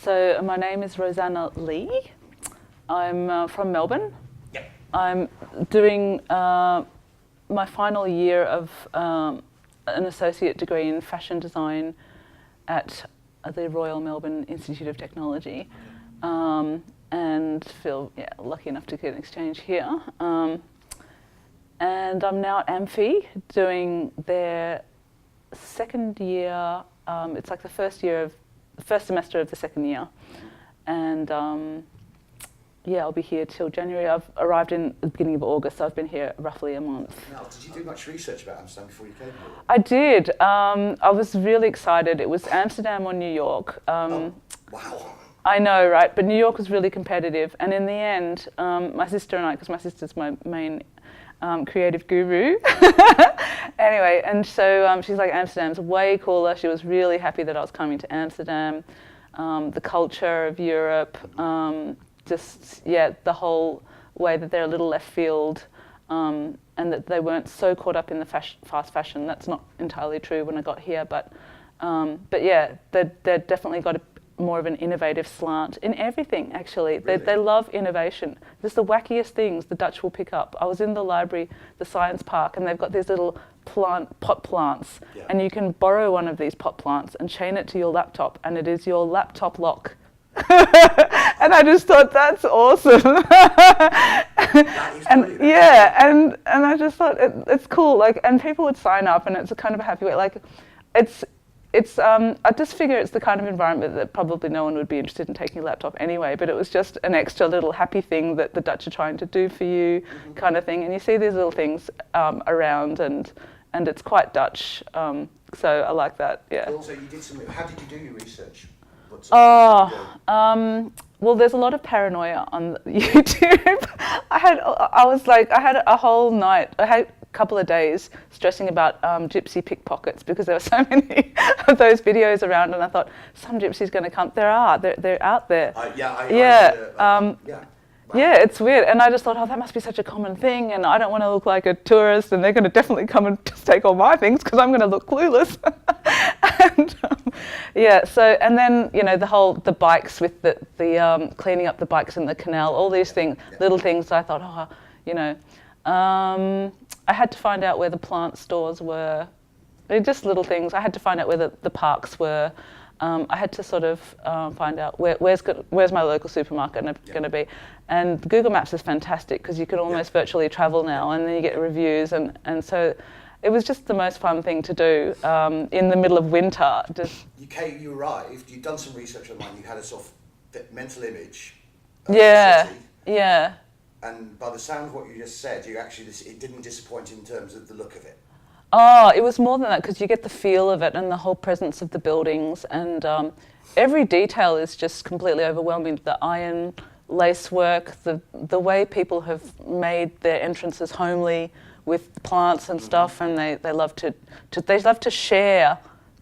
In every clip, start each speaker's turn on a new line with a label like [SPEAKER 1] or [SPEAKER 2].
[SPEAKER 1] So my name is Rosanna Lee. I'm from Melbourne.
[SPEAKER 2] Yep.
[SPEAKER 1] I'm doing my final year of an associate degree in fashion design at the Royal Melbourne Institute of Technology, and feel lucky enough to get an exchange here. And I'm now at Amphi doing their second year. It's like the first semester of the second year, and I'll be here till January. I've arrived in the beginning of August, so I've been here roughly a month.
[SPEAKER 2] Now, did you do much research about Amsterdam before you came here?
[SPEAKER 1] I did. I was really excited. It was Amsterdam or New York.
[SPEAKER 2] Wow.
[SPEAKER 1] I know, right? But New York was really competitive, and in the end, my sister and I, because my sister's my main creative guru. Anyway, and so she's like, Amsterdam's way cooler. She was really happy that I was coming to Amsterdam. The culture of Europe, the whole way that they're a little left field, and that they weren't so caught up in the fast fashion. That's not entirely true when I got here, but yeah, they've definitely got more of an innovative slant in everything, actually.
[SPEAKER 2] Really?
[SPEAKER 1] They love innovation. Just the wackiest things the Dutch will pick up. I was in the library, the science park, and they've got these little pot plants, and you can borrow one of these pot plants and chain it to your laptop, and it is your laptop lock. And I just thought, that's awesome.
[SPEAKER 2] That is
[SPEAKER 1] and
[SPEAKER 2] brilliant.
[SPEAKER 1] yeah, and I just thought it's cool. Like, and people would sign up, and it's a kind of a happy way. Like, I just figure it's the kind of environment that probably no one would be interested in taking a laptop anyway, but it was just an extra little happy thing that the Dutch are trying to do for you, kind of thing. And you see these little things around, and it's quite Dutch. So I like that, yeah.
[SPEAKER 2] Also, you did how did you do your research?
[SPEAKER 1] Well, there's a lot of paranoia on YouTube. I had a whole night, I had a couple of days stressing about gypsy pickpockets, because there were so many of those videos around, and I thought, some gypsy's going to come. They're out there. Yeah, it's weird. And I just thought, that must be such a common thing, and I don't want to look like a tourist, and they're going to definitely come and just take all my things because I'm going to look clueless. And then, the bikes with the cleaning up the bikes in the canal, all these things, little things. I thought, I had to find out where the plant stores were. They're just little things. I had to find out where the parks were. I had to sort of find out where's my local supermarket going to be. And Google Maps is fantastic because you can almost virtually travel now, and then you get reviews. And so it was just the most fun thing to do in the middle of winter.
[SPEAKER 2] You arrived, you'd done some research online, you had a sort of mental image
[SPEAKER 1] Yeah,
[SPEAKER 2] of the city.
[SPEAKER 1] yeah.
[SPEAKER 2] And by the sound of what you just said, it didn't disappoint in terms of the look of it.
[SPEAKER 1] Oh, it was more than that, because you get the feel of it and the whole presence of the buildings, and every detail is just completely overwhelming. The iron lacework, the way people have made their entrances homely with plants and stuff, and they love to share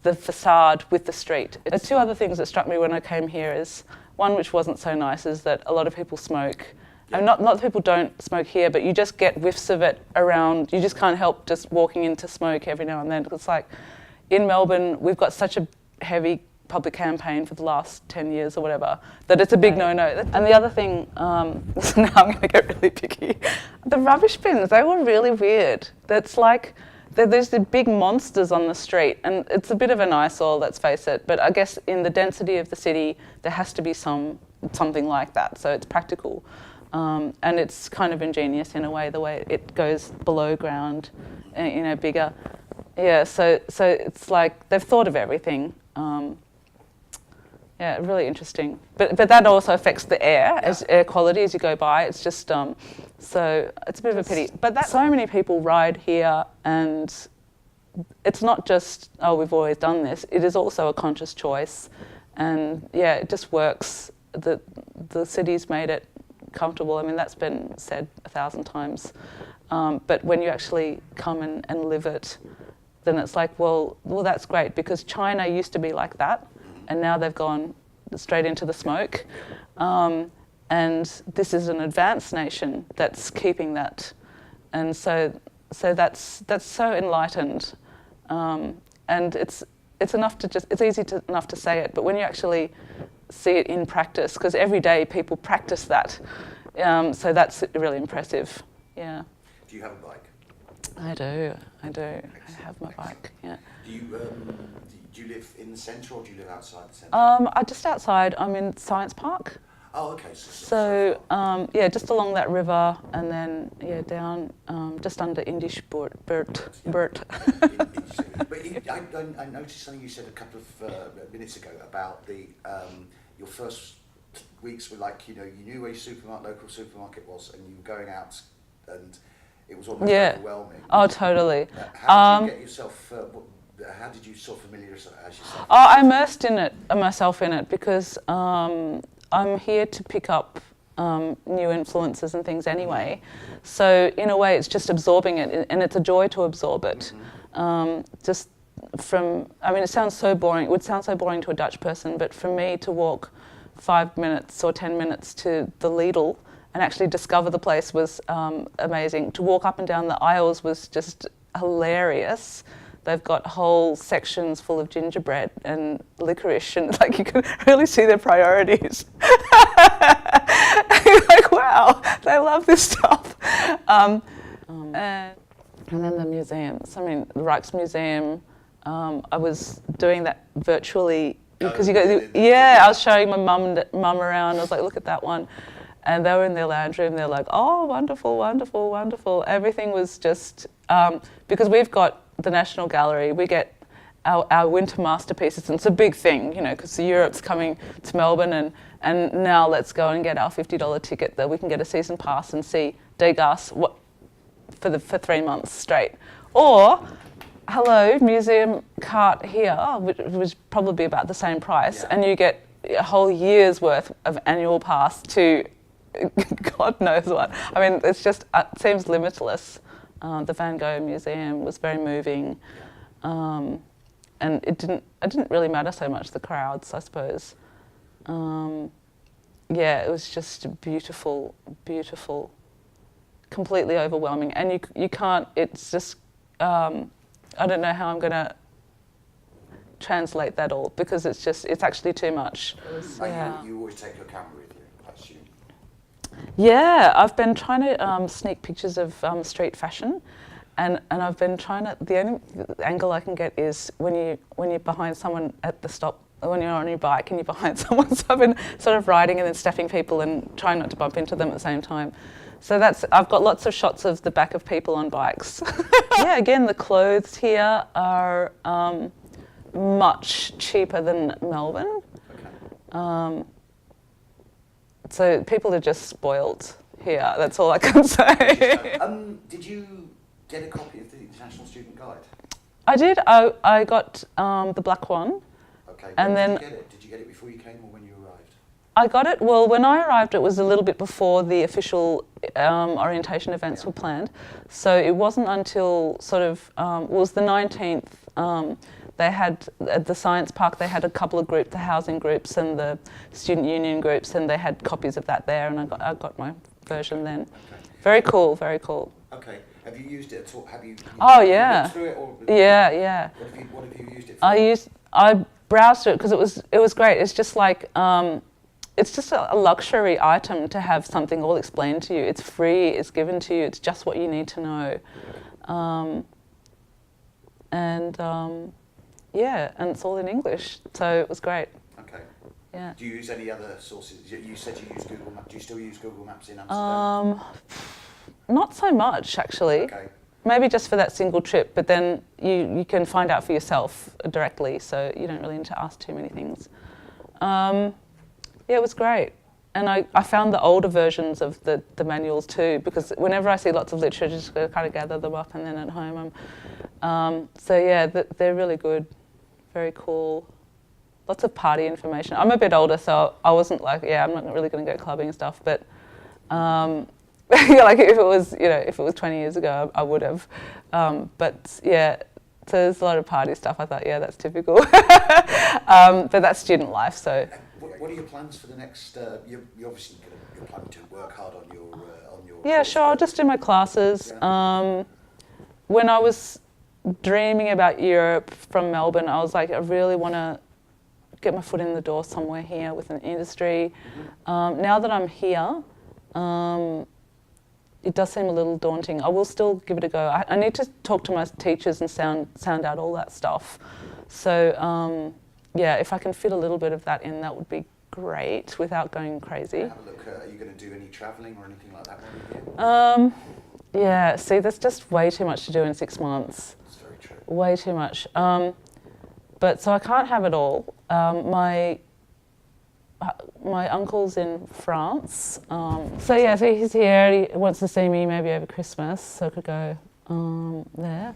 [SPEAKER 1] the facade with the street. The two other things that struck me when I came here is, one which wasn't so nice, is that a lot of people smoke. I mean, not that people don't smoke here, but you just get whiffs of it around. You just can't help just walking into smoke every now and then. It's like, in Melbourne, we've got such a heavy public campaign for the last 10 years or whatever, that it's a big no-no. And the other thing, now I'm going to get really picky, the rubbish bins, they were really weird. That's like, there's the big monsters on the street, and it's a bit of an eyesore, let's face it, but I guess in the density of the city, there has to be something like that, so it's practical. And it's kind of ingenious in a way, the way it goes below ground, bigger. Yeah, so it's like they've thought of everything. Really interesting. But that also affects the air, as air quality as you go by. It's just, so it's a bit of a pity. But so many people ride here, and it's not just, we've always done this. It is also a conscious choice. And it just works. The city's made it comfortable. I mean, that's been said 1,000 times. But when you actually come and live it, then it's like, well, that's great, because China used to be like that, and now they've gone straight into the smoke. And this is an advanced nation that's keeping that. And so that's so enlightened. And it's enough to it's easy enough to say it, but when you actually see it in practice, because every day people practice that. So that's really impressive. Yeah.
[SPEAKER 2] Do you have a bike?
[SPEAKER 1] I do.
[SPEAKER 2] Excellent.
[SPEAKER 1] I have my bike. Yeah.
[SPEAKER 2] Do you live in the centre or do you live outside the centre?
[SPEAKER 1] I'm just outside. I'm in Science Park.
[SPEAKER 2] Oh, okay.
[SPEAKER 1] So yeah, just along that river, and then down just under Indishburt.
[SPEAKER 2] But I noticed something you said a couple of minutes ago about the your first weeks were like, you knew where your local supermarket was, and you were going out, and it was almost overwhelming.
[SPEAKER 1] Oh, totally.
[SPEAKER 2] How did you get yourself? How did you sort of familiarise yourself?
[SPEAKER 1] Oh, I immersed myself in it, because I'm here to pick up new influences and things anyway. So in a way, it's just absorbing it, and it's a joy to absorb it. Just from, I mean, it sounds so boring. It would sound so boring to a Dutch person, but for me to walk 5 minutes or 10 minutes to the Lidl and actually discover the place was amazing. To walk up and down the aisles was just hilarious. They've got whole sections full of gingerbread and licorice, and like you can really see their priorities. You're like, wow, they love this stuff. And then the museums. I mean, the Rijksmuseum. I was doing that virtually because I was showing my mum around. I was like, look at that one. And they were in their lounge room. They're like, oh, wonderful, wonderful, wonderful. Everything was just, because we've got the National Gallery, we get our winter masterpieces, and it's a big thing, because Europe's coming to Melbourne, and now let's go and get our $50 ticket that we can get a season pass and see Degas for 3 months straight. Or, hello, museum cart here, which was probably about the same price, and you get a whole year's worth of annual pass to God knows what. I mean, it's just, it seems limitless. The Van Gogh Museum was very moving, and it didn't really matter so much the crowds, I suppose. It was just beautiful, beautiful, completely overwhelming, and you can't. It's just I don't know how I'm going to translate that all, because it's actually too much.
[SPEAKER 2] You always take your camera with you, I assume.
[SPEAKER 1] Yeah, I've been trying to sneak pictures of street fashion, and I've been trying to. The only angle I can get is when you're behind someone at the stop, when you're on your bike and you're behind someone. So I've been sort of riding and then stepping people and trying not to bump into them at the same time. So I've got lots of shots of the back of people on bikes. Yeah, again, the clothes here are much cheaper than Melbourne. Okay. So people are just spoiled here. That's all I can say.
[SPEAKER 2] Did you get a copy of the International Student Guide?
[SPEAKER 1] I did. I got the black one.
[SPEAKER 2] Okay.
[SPEAKER 1] And then
[SPEAKER 2] did you get it? Did you get it before you came or when you arrived?
[SPEAKER 1] I got it. Well, when I arrived, it was a little bit before the official orientation events were planned. So it wasn't until sort of it was the 19th. They had, at the Science Park, they had a couple of groups, the housing groups and the student union groups, and they had copies of that there, and I got my version then. Okay. Very cool, very cool.
[SPEAKER 2] Okay. Have you used it at all? Have you
[SPEAKER 1] oh, yeah.
[SPEAKER 2] looked through it? Or
[SPEAKER 1] yeah.
[SPEAKER 2] What have you used it for?
[SPEAKER 1] I browsed through it because it was great. It's just like, it's just a luxury item to have something all explained to you. It's free, it's given to you, it's just what you need to know. And it's all in English, so it was great.
[SPEAKER 2] Okay.
[SPEAKER 1] Yeah.
[SPEAKER 2] Do you use any other sources? You said you use Google Maps. Do you still use Google Maps in Amsterdam?
[SPEAKER 1] Not so much, actually.
[SPEAKER 2] Okay.
[SPEAKER 1] Maybe just for that single trip, but then you can find out for yourself directly, so you don't really need to ask too many things. It was great. And I found the older versions of the manuals too, because whenever I see lots of literature, just kind of gather them up, and then at home they're really good, very cool. Lots of party information. I'm a bit older, so I wasn't like, I'm not really going to go clubbing and stuff, but like if it was 20 years ago, I would have. So there's a lot of party stuff. I thought, that's typical. But that's student life, so.
[SPEAKER 2] What are your plans for the next? You're obviously you're planning to work hard on your.
[SPEAKER 1] Yeah, sure. I'll just do my classes. Yeah. When I was dreaming about Europe from Melbourne, I was like, I really want to get my foot in the door somewhere here with an industry. Now that I'm here, it does seem a little daunting. I will still give it a go. I need to talk to my teachers and sound out all that stuff. So yeah, if I can fit a little bit of that in, that would be great without going crazy.
[SPEAKER 2] Have a look. Are you going to do any travelling or anything like that while you're here?
[SPEAKER 1] Yeah, see, there's just way too much to do in 6 months.
[SPEAKER 2] That's very true.
[SPEAKER 1] Way too much. But so I can't have it all. My uncle's in France. So yeah, so he's here. He wants to see me maybe over Christmas, so I could go there.